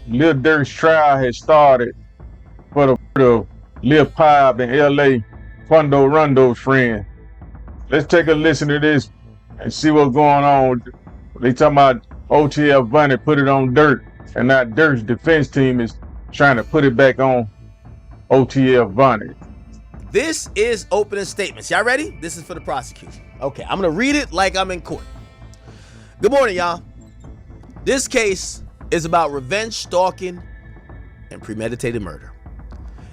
Lil Durk's trial has started for the murder of Lil Pab in LA, Quando Rondo's friend. Let's take a listen to this and see what's going on. They talking about OTF Vonnie put it on Durk, and now Durk's defense team is trying to put it back on OTF Vonnie. This is opening statements. Y'all ready? This is for the prosecution. Okay, I'm going to read it like I'm in court. Good morning, y'all. This case is about revenge, stalking, and premeditated murder.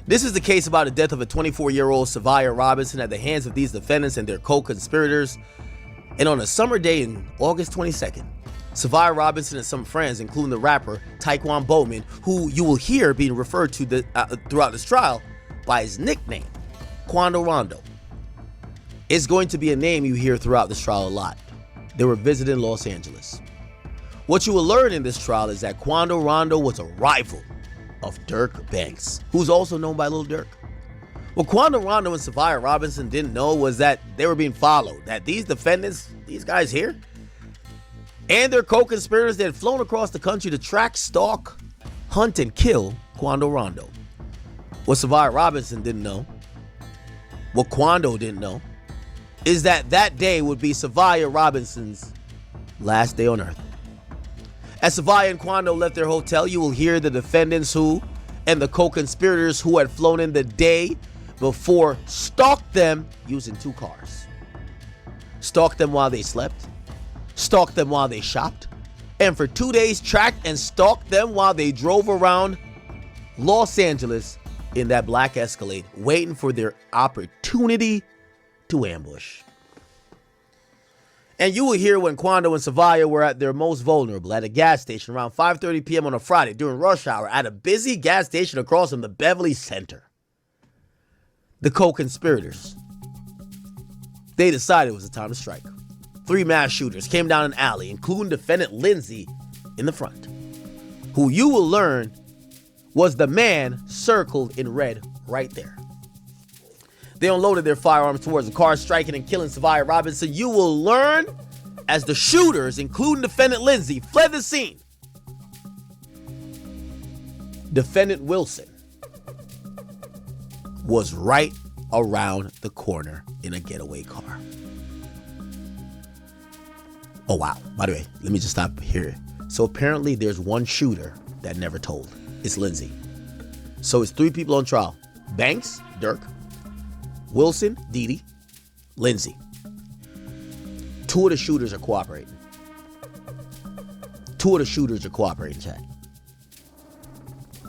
This is the case about the death of a 24-year-old Savia Robinson at the hands of these defendants and their co-conspirators. And on a summer day in August 22nd, Savia Robinson and some friends, including the rapper Taekwon Bowman, who you will hear being referred to throughout this trial by his nickname, Quando Rondo, is going to be a name you hear throughout this trial a lot. They were visiting Los Angeles. What you will learn in this trial is that Quando Rondo was a rival of Durk Banks, who's also known by Lil Durk. What Quando Rondo and Savia Robinson didn't know was that they were being followed, that these defendants, these guys here, and their co-conspirators, they had flown across the country to track, stalk, hunt, and kill Quando Rondo. What Savia Robinson didn't know, what Quando didn't know, is that that day would be Savia Robinson's last day on earth. As Savia and Quando left their hotel, you will hear the defendants and the co-conspirators who had flown in the day before stalked them using two cars. Stalked them while they slept, stalked them while they shopped, and for 2 days tracked and stalked them while they drove around Los Angeles in that black Escalade, waiting for their opportunity to ambush. And you will hear when Quando and Savia were at their most vulnerable at a gas station around 5:30 p.m. on a Friday during rush hour at a busy gas station across from the Beverly Center. The co-conspirators, they decided it was the time to strike. 3 mass shooters came down an alley, including defendant Lindsay in the front, who you will learn was the man circled in red right there. They unloaded their firearms towards the car, striking and killing Savia Robinson. You will learn as the shooters, including defendant Lindsay, fled the scene. Defendant Wilson was right around the corner in a getaway car. Oh, wow. By the way, let me just stop here. So apparently there's one shooter that never told. It's Lindsay. So it's 3 people on trial. Banks, Durk, Wilson, Didi, Lindsay. 2 of the shooters are cooperating. 2 of the shooters are cooperating, Chad.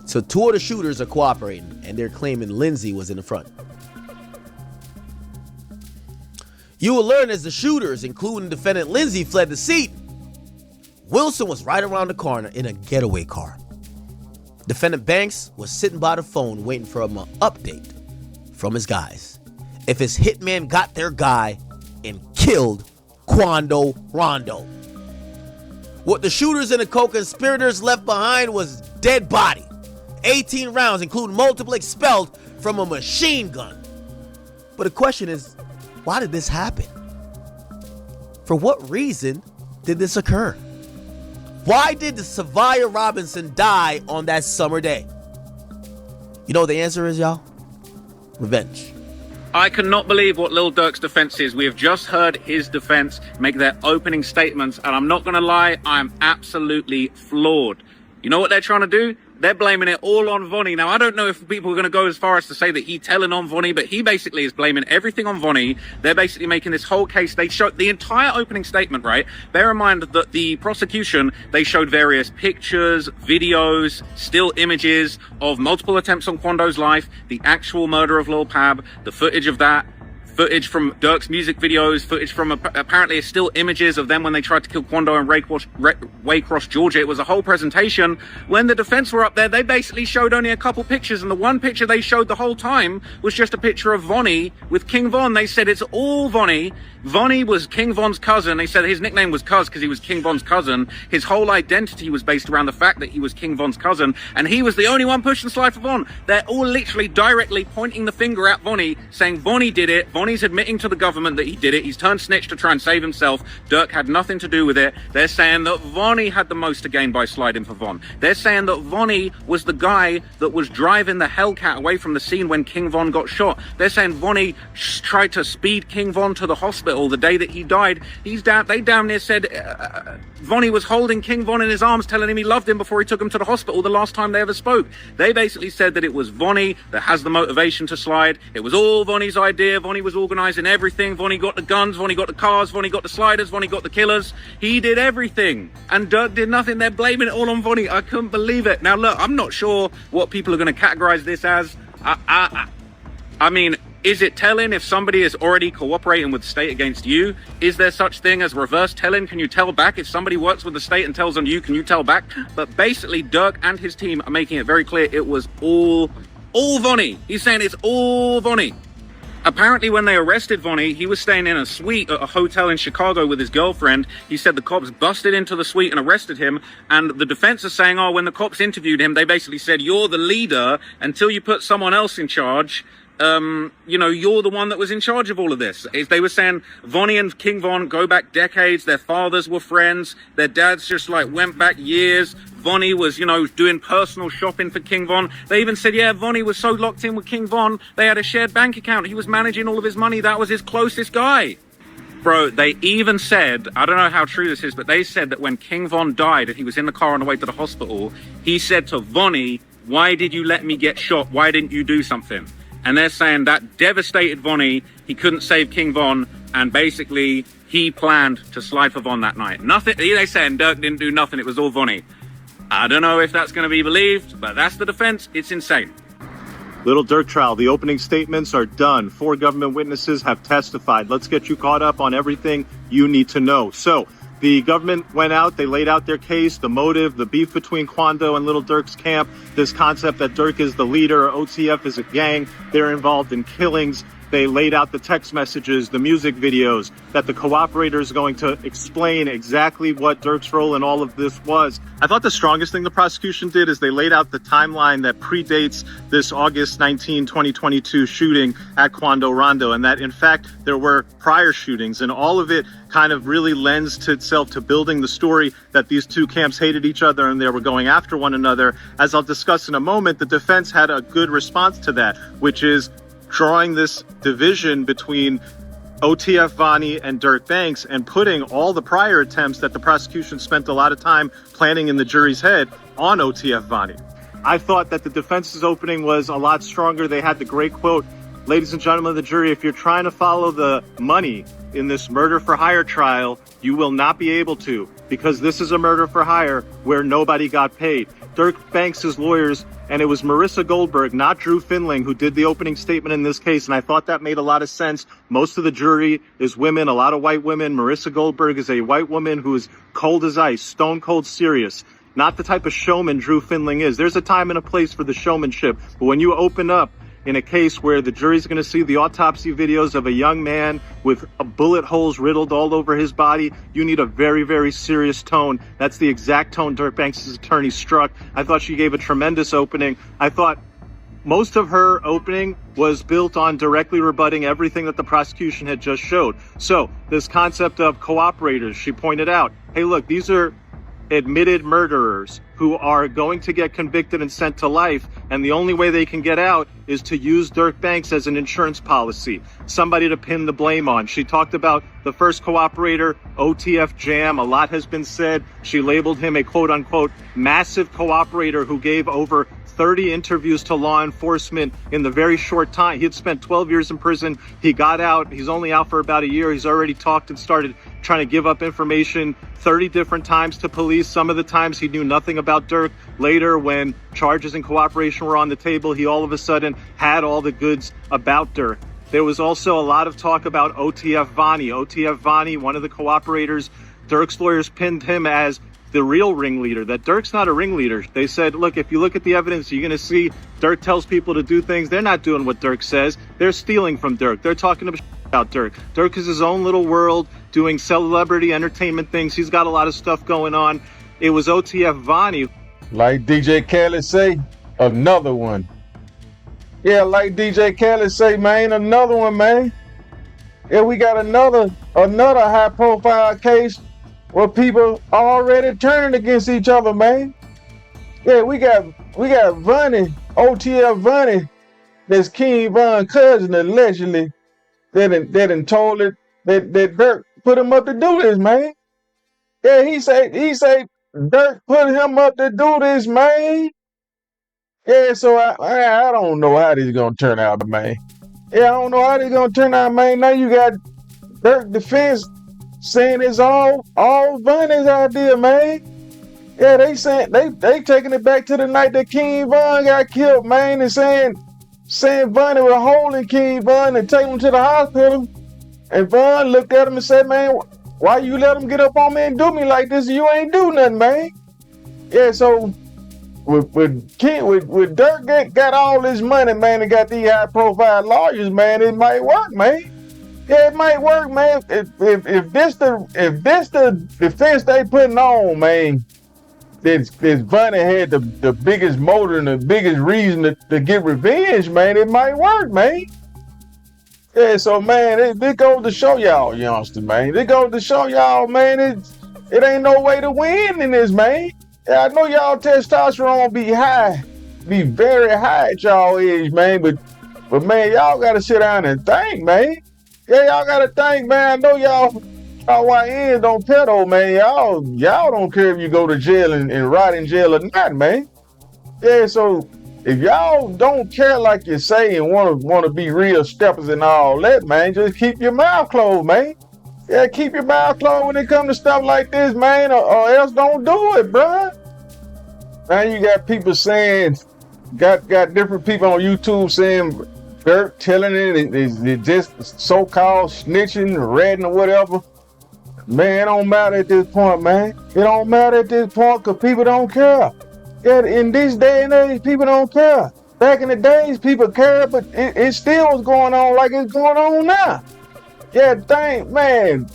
So 2 of the shooters are cooperating, and they're claiming Lindsay was in the front. You will learn as the shooters, including defendant Lindsay, fled the scene, Wilson was right around the corner in a getaway car. Defendant Banks was sitting by the phone waiting for an update from his guys if his hitman got their guy and killed Quando Rondo. What the shooters and the co-conspirators left behind was dead body, 18 rounds, including multiple expelled from a machine gun. But the question is, why did this happen? For what reason did this occur? Why did Savia Robinson die on that summer day? You know what the answer is, y'all? Revenge. I cannot believe what Lil Durk's defense is. We have just heard his defense make their opening statements, and I'm not going to lie, I'm absolutely floored. You know what they're trying to do? They're blaming it all on Vonnie. Now, I don't know if people are going to go as far as to say that he telling on Vonnie, but he basically is blaming everything on Vonnie. They're basically making this whole case. They showed the entire opening statement, right? Bear in mind that the prosecution, they showed various pictures, videos, still images of multiple attempts on Quando's life, the actual murder of Lil Pab, the footage of that, footage from Durk's music videos, footage from apparently still images of them when they tried to kill Quando in Waycross, Georgia. It was a whole presentation. When the defense were up there, they basically showed only a couple pictures, and the one picture they showed the whole time was just a picture of Vonnie with King Von. They said it's all Vonnie. Vonnie was King Von's cousin. They said his nickname was Cuz because he was King Von's cousin. His whole identity was based around the fact that he was King Von's cousin, and he was the only one pushing slide for Von. They're all literally directly pointing the finger at Vonnie, saying Vonnie did it. Vonnie's admitting to the government that he did it. He's turned snitch to try and save himself. Durk had nothing to do with it. They're saying that Vonnie had the most to gain by sliding for Von. They're saying that Vonnie was the guy that was driving the Hellcat away from the scene when King Von got shot. They're saying Vonnie tried to speed King Von to the hospital the day that he died. They damn near said Vonnie was holding King Von in his arms, telling him he loved him before he took him to the hospital the last time they ever spoke. They basically said that it was Vonnie that has the motivation to slide. It was all Vonnie's idea. Vonnie was organizing everything. Vonnie got the guns. Vonnie got the cars. Vonnie got the sliders. Vonnie got the killers. He did everything. And Durk did nothing. They're blaming it all on Vonnie. I couldn't believe it. Now, look, I'm not sure what people are going to categorize this as. I mean, is it telling if somebody is already cooperating with the state against you? Is there such thing as reverse telling? Can you tell back? If somebody works with the state and tells on you, can you tell back? But basically, Durk and his team are making it very clear it was all Vonnie. He's saying it's all Vonnie. Apparently, when they arrested Vonnie, he was staying in a suite at a hotel in Chicago with his girlfriend. He said the cops busted into the suite and arrested him. And the defense is saying, oh, when the cops interviewed him, they basically said, you're the leader until you put someone else in charge. You're the one that was in charge of all of this. They were saying Vonnie and King Von go back decades. Their fathers were friends. Their dads just went back years. Vonnie was, doing personal shopping for King Von. They even said, yeah, Vonnie was so locked in with King Von, they had a shared bank account. He was managing all of his money. That was his closest guy. Bro, they even said, I don't know how true this is, but they said that when King Von died and he was in the car on the way to the hospital, he said to Vonnie, why did you let me get shot? Why didn't you do something? And they're saying that devastated Vonnie. He couldn't save King Von, and basically he planned to slide for Von that night. Nothing. They saying Durk didn't do nothing. It was all Vonnie. I don't know if that's going to be believed, but that's the defense. It's insane. Lil Durk trial. The opening statements are done. 4 government witnesses have testified. Let's get you caught up on everything you need to know. So the government went out, they laid out their case, the motive, the beef between Quando and Lil Durk's camp, this concept that Durk is the leader, OTF is a gang, they're involved in killings. They laid out the text messages, the music videos, that the cooperator is going to explain exactly what Durk's role in all of this was. I thought the strongest thing the prosecution did is they laid out the timeline that predates this August 19, 2022 shooting at Quando Rondo, and that in fact there were prior shootings, and all of it kind of really lends to itself to building the story that these two camps hated each other and they were going after one another. As I'll discuss in a moment, the defense had a good response to that, which is drawing this division between OTF Vonnie and Durk Banks and putting all the prior attempts that the prosecution spent a lot of time planning in the jury's head on OTF Vonnie. I thought that the defense's opening was a lot stronger. They had the great quote, ladies and gentlemen of the jury, if you're trying to follow the money in this murder for hire trial, you will not be able to, because this is a murder for hire where nobody got paid. Durk Banks' lawyers, and it was Marissa Goldberg, not Drew Finling, who did the opening statement in this case, and I thought that made a lot of sense. Most of the jury is women, a lot of white women. Marissa Goldberg is a white woman who is cold as ice, stone cold serious, not the type of showman Drew Finling is. There's a time and a place for the showmanship, but when you open up in a case where the jury's going to see the autopsy videos of a young man with bullet holes riddled all over his body, you need a very, very serious tone. That's the exact tone Durk Banks' attorney struck. I thought she gave a tremendous opening. I thought most of her opening was built on directly rebutting everything that the prosecution had just showed. So this concept of cooperators, she pointed out, hey, look, these are admitted murderers who are going to get convicted and sent to life, and the only way they can get out is to use Durk Banks as an insurance policy, somebody to pin the blame on. She talked about the first cooperator, OTF Jam. A lot has been said. She labeled him a quote-unquote massive cooperator who gave over 30 interviews to law enforcement in the very short time. He had spent 12 years in prison. He got out. He's only out for about a year. He's already talked and started trying to give up information 30 different times to police. Some of the times he knew nothing about Durk. Later, when charges and cooperation were on the table, he all of a sudden had all the goods about Durk. There was also a lot of talk about OTF Vonnie. OTF Vonnie, one of the cooperators, Durk's lawyers pinned him as the real ringleader, that Durk's not a ringleader. They said, look, if you look at the evidence, you're going to see Durk tells people to do things. They're not doing what Durk says. They're stealing from Durk. They're talking about Durk. Durk is his own little world doing celebrity entertainment things. He's got a lot of stuff going on. It was OTF Vonnie. Like DJ Khaled say, another one. Yeah, like DJ Khaled say, man, another one, man. Yeah, we got another high profile case where people already turned against each other, man. Yeah, we got Vonnie, OTF Vonnie, that's King Von cousin allegedly that done told it that Durk put him up to do this, man. Yeah, he say Durk put him up to do this, man. Yeah, so I don't know how this is gonna turn out, man. Yeah, I don't know how this is gonna turn out, man. Now you got Durk defense saying it's all Vonnie's idea, man. Yeah, they saying they taking it back to the night that King Von got killed, man, and saying Vonnie was holding King Von and taking him to the hospital. And Von looked at him and said, man, why you let him get up on me and do me like this? You ain't do nothing, man. Yeah, so with Durk got all this money, man, and got these high profile lawyers, man, it might work, man. Yeah, it might work, man. If this the defense they putting on, man, this Vonnie had the biggest motive and the biggest reason to get revenge, man, it might work, man. Yeah, so man, it goes to show y'all, youngsters, man. It goes to show y'all, man, it ain't no way to win in this, man. Yeah, I know y'all testosterone be high, be very high at y'all age, man, but man, y'all gotta sit down and think, man. Yeah, y'all gotta think, man. I know y'all YNs don't pedo, man. Y'all don't care if you go to jail and rot in jail or not, man. Yeah, so if y'all don't care like you say and wanna be real steppers and all that, man, just keep your mouth closed, man. Yeah, keep your mouth closed when it comes to stuff like this, man, or else don't do it, bruh. Now you got people saying, got different people on YouTube saying Durk telling it just so-called snitching, ratting or whatever. Man, it don't matter at this point, man. It don't matter at this point because people don't care. Yeah, in this day and age, people don't care. Back in the days, people cared, but it still was going on like it's going on now. Yeah, man,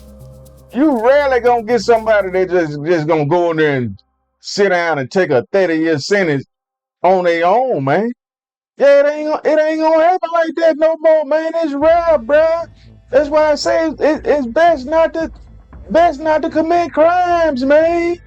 you rarely gonna get somebody that just gonna go in there and sit down and take a 30-year sentence on their own, man. Yeah, it ain't gonna happen like that no more, man. It's rare, bruh. That's why I say it's best not to commit crimes, man.